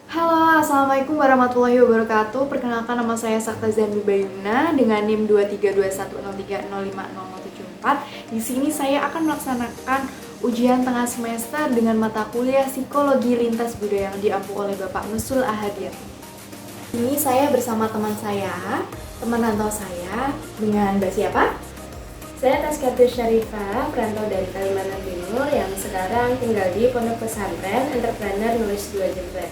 Halo, Assalamualaikum warahmatullahi wabarakatuh. Perkenalkan, nama saya Sakta Zambi Bayuna dengan NIM 23210305074. Di sini saya akan melaksanakan ujian tengah semester dengan mata kuliah Psikologi Lintas Budaya yang diampu oleh Bapak Nusul Ahadiyat. Ini saya bersama teman saya, teman rantau saya, dengan Mbak siapa? Saya Taskiatur Syarifah, perantau dari Kalimantan Timur yang sekarang tinggal di Pondok Pesantren Entrepreneur Nulis 2 Jember.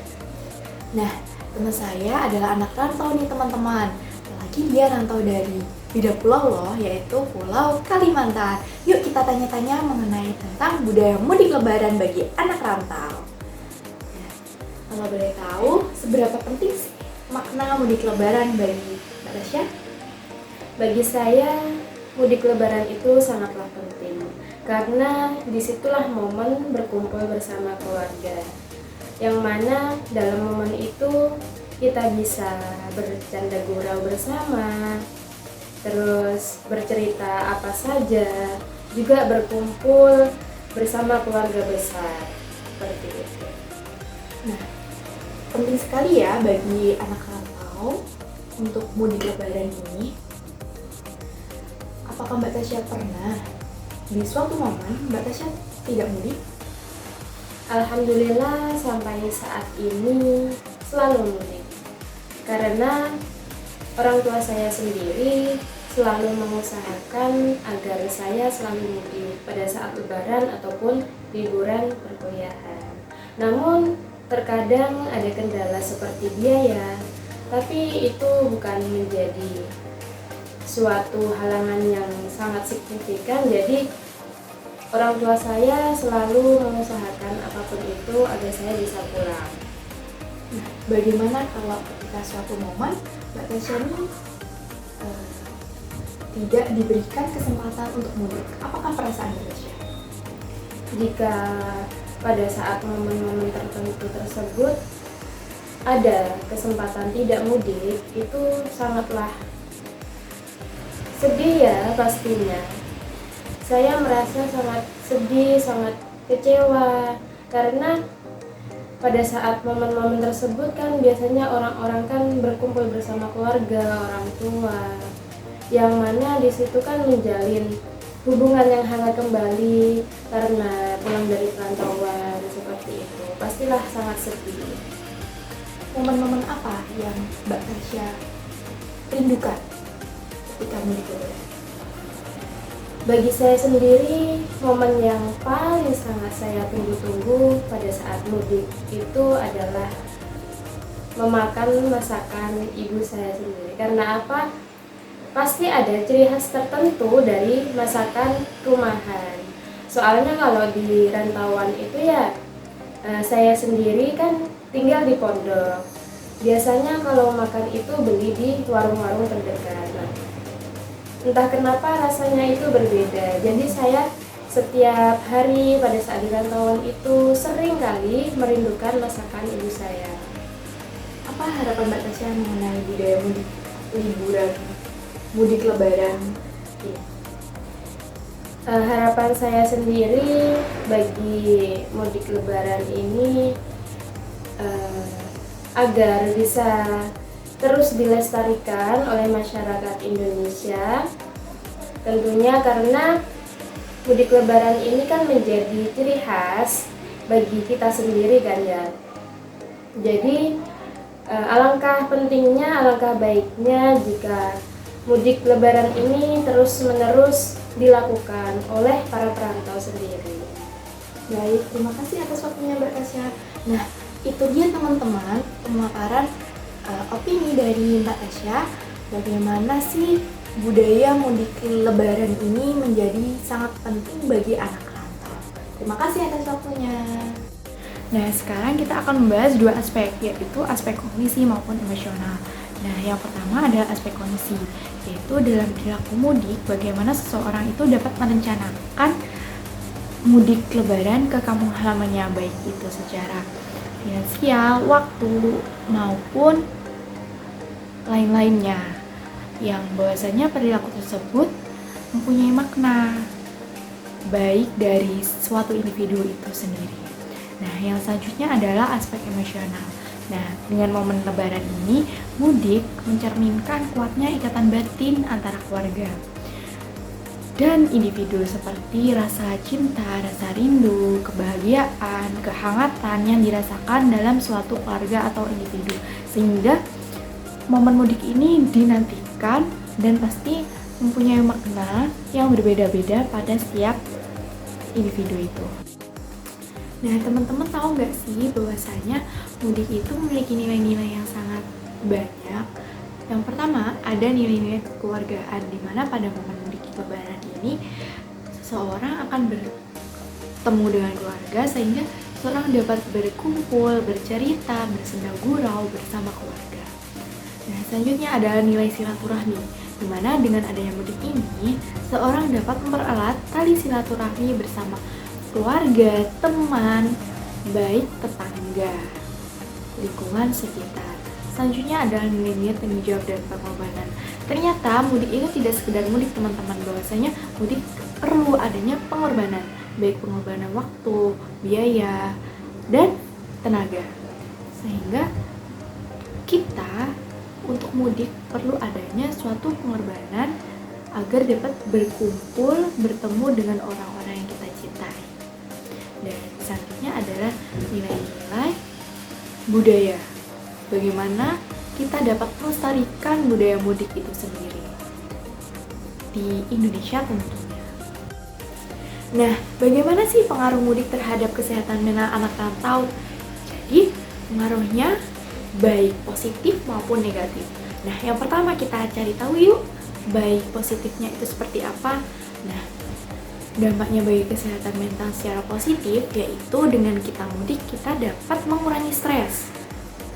Nah, teman saya adalah anak rantau nih teman-teman. Apalagi dia rantau dari beda pulau loh, yaitu Pulau Kalimantan. Yuk kita tanya-tanya mengenai tentang budaya mudik lebaran bagi anak rantau. Nah, kalau boleh tahu, seberapa penting sih makna mudik lebaran bagi Mbak Tasya? Bagi saya, mudik lebaran itu sangatlah penting karena disitulah momen berkumpul bersama keluarga, yang mana dalam momen itu kita bisa bercanda gurau bersama, terus bercerita apa saja, juga berkumpul bersama keluarga besar, seperti itu. Nah, penting sekali ya bagi anak rantau untuk mudik lebaran ini. Apakah Mbak Tasya pernah di suatu momen Mbak Tasya tidak mudik? Alhamdulillah sampai saat ini selalu mudik karena orang tua saya sendiri selalu mengusahakan agar saya selalu mudik pada saat lebaran ataupun liburan perkuliahan. Namun terkadang ada kendala seperti biaya, tapi itu bukan menjadi suatu halangan yang sangat signifikan. Jadi orang tua saya selalu mengusahakan apapun itu agar saya bisa pulang. Nah, bagaimana kalau ketika suatu momen Mbak Tasya ini tidak diberikan kesempatan untuk mudik? Apakah perasaan Mbak Tasya? Jika pada saat momen-momen tertentu tersebut ada kesempatan tidak mudik, itu sangatlah sedih ya pastinya. Saya merasa sangat sedih, sangat kecewa karena pada saat momen-momen tersebut kan biasanya orang-orang kan berkumpul bersama keluarga, orang tua, yang mana di situ kan menjalin hubungan yang hangat kembali karena pulang dari perantauan seperti itu. Pastilah sangat sedih. Momen-momen apa yang Mbak Tasya rindukan ketika mudik lebaran? Bagi saya sendiri, momen yang paling sangat saya tunggu-tunggu pada saat mudik itu adalah memakan masakan ibu saya sendiri. Karena apa? Pasti ada ciri khas tertentu dari masakan rumahan. Soalnya kalau di rantauan itu ya, saya sendiri kan tinggal di pondok. Biasanya kalau makan itu beli di warung-warung terdekat. Nah, entah kenapa rasanya itu berbeda. Jadi saya setiap hari pada saat di rantauan itu sering kali merindukan masakan ibu saya. Apa harapan Mbak Tasya mengenai budaya mudik liburan, mudik lebaran ini? Harapan saya sendiri bagi mudik lebaran ini agar bisa terus dilestarikan oleh masyarakat Indonesia, tentunya karena mudik lebaran ini kan menjadi ciri khas bagi kita sendiri kan ya. Jadi alangkah pentingnya, alangkah baiknya jika mudik lebaran ini terus-menerus dilakukan oleh para perantau sendiri. Baik, terima kasih atas waktunya Mbak Tasya. Nah, itu dia teman-teman pemaparan opini dari Mbak Tasya. Bagaimana sih budaya mudik lebaran ini menjadi sangat penting bagi anak rantau. Terima kasih atas waktunya. Nah, sekarang kita akan membahas dua aspek, yaitu aspek kognisi maupun emosional. Nah, yang pertama adalah aspek kognisi, yaitu dalam perilaku mudik, bagaimana seseorang itu dapat merencanakan mudik lebaran ke kampung halamannya, baik itu secara finansial, waktu, maupun lain-lainnya, yang bahwasanya perilaku tersebut mempunyai makna baik dari suatu individu itu sendiri. Nah, yang selanjutnya adalah aspek emosional. Nah, dengan momen lebaran ini, mudik mencerminkan kuatnya ikatan batin antara keluarga dan individu, seperti rasa cinta, rasa rindu, kebahagiaan, kehangatan yang dirasakan dalam suatu keluarga atau individu. Sehingga momen mudik ini dinantikan dan pasti mempunyai makna yang berbeda-beda pada setiap individu itu. Nah, teman-teman tahu nggak sih bahwasanya mudik itu memiliki nilai-nilai yang sangat banyak. Yang pertama, ada nilai-nilai kekeluargaan, di mana pada momen mudik lebaran ini seseorang akan bertemu dengan keluarga sehingga seseorang dapat berkumpul, bercerita, bersenda gurau bersama keluarga. Nah, selanjutnya ada nilai silaturahmi, di mana dengan adanya mudik ini seorang dapat mempererat tali silaturahmi bersama keluarga, teman, baik tetangga, lingkungan sekitar. Selanjutnya adalah nilai-nilai tanggung jawab dan pengorbanan. Ternyata mudik itu tidak sekedar mudik, teman-teman, bahwasanya mudik perlu adanya pengorbanan, baik pengorbanan waktu, biaya, dan tenaga. Sehingga kita untuk mudik perlu adanya suatu pengorbanan agar dapat berkumpul, bertemu dengan orang-orang yang kita cintai. Dan selanjutnya adalah nilai-nilai budaya. Bagaimana kita dapat melestarikan budaya mudik itu sendiri di Indonesia tentunya. Nah, bagaimana sih pengaruh mudik terhadap kesehatan mental anak rantau? Jadi, pengaruhnya baik positif maupun negatif. Nah, yang pertama kita cari tahu yuk, baik positifnya itu seperti apa. Nah, dampaknya bagi kesehatan mental secara positif yaitu dengan kita mudik kita dapat mengurangi stres.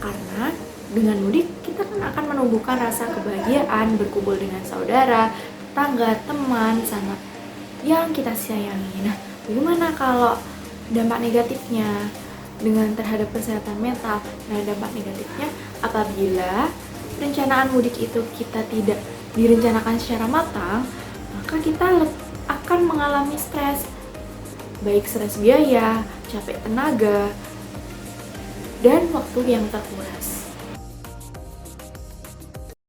Karena dengan mudik kita kan akan menumbuhkan rasa kebahagiaan berkumpul dengan saudara, tetangga, teman, sama yang kita sayangi. Nah, bagaimana kalau dampak negatifnya dengan terhadap kesehatan mental? Nah, dampak negatifnya apabila perencanaan mudik itu kita tidak direncanakan secara matang, maka kita akan mengalami stres, baik stres biaya, capek tenaga, dan waktu yang terkuras.